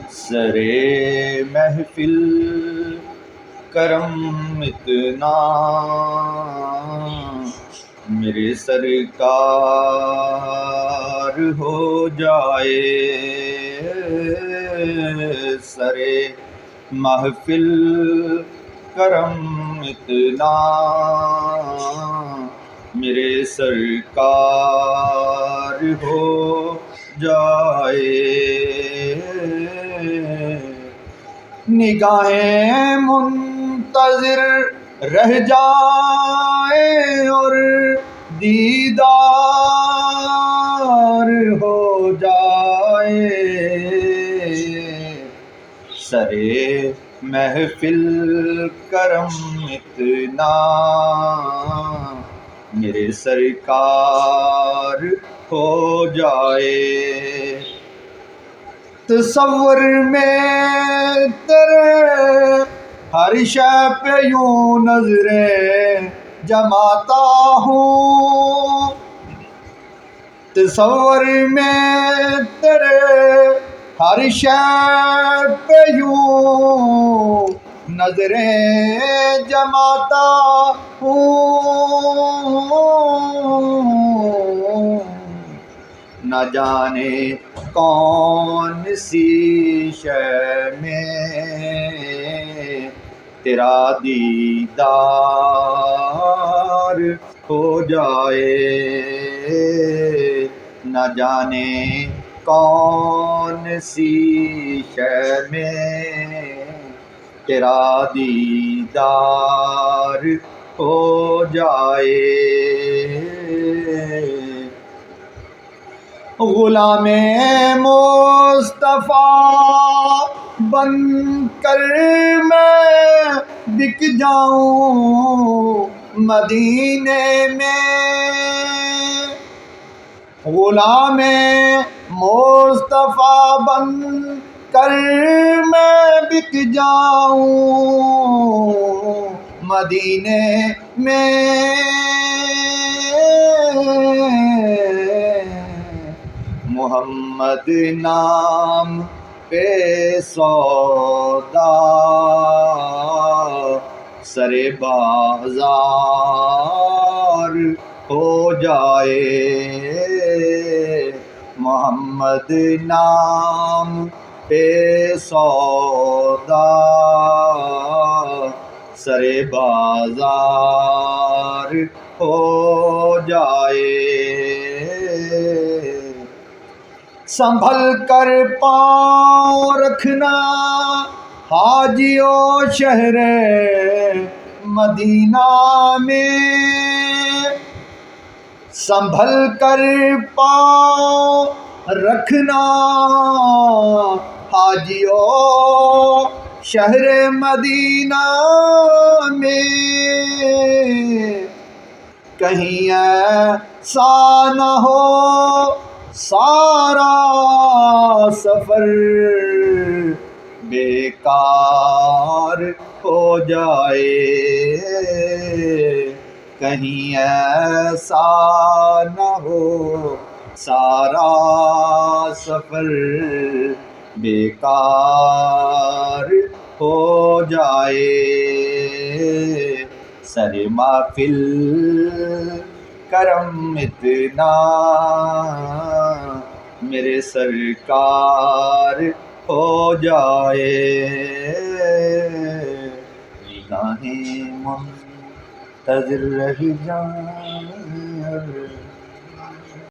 سرے محفل کرم اتنا میرے سرکار ہو جائے، سرے محفل کرم اتنا میرے سرکار ہو جائے، نگاہیں منتظر رہ جائیں اور دیدار ہو جائے، سرے محفل کرم اتنا میرے سرکار ہو جائے، تصور میں تیرے ہر شے پہ یوں نظریں جماتا ہوں، تصور میں تیرے ہر شے پہ یوں نظریں جماتا ہوں، نہ جانے کون سی شے میں تیرا دیدار ہو جائے، نہ جانے کون سی شے میں تیرا دیدار ہو جائے، غلام مصطفیٰ بن کر میں بک جاؤں مدینے میں، غلام مصطفیٰ بن کر میں بک جاؤں مدینے میں، محمد نام پہ سودا سرے بازار ہو جائے، محمد نام پہ سودا سرے بازار ہو جائے، سنبھل کر پاؤں رکھنا حاجیوں شہر مدینہ میں، سنبھل کر پاؤں رکھنا حاجیوں شہر مدینہ میں، کہیں ایسا نہ ہو سارا سفر بیکار ہو جائے، کہیں ایسا نہ ہو سارا سفر بیکار ہو جائے، سر محفل کرم اتنا میرے سرکار ہو جائے، نگاہیں منتظر رہ جائیں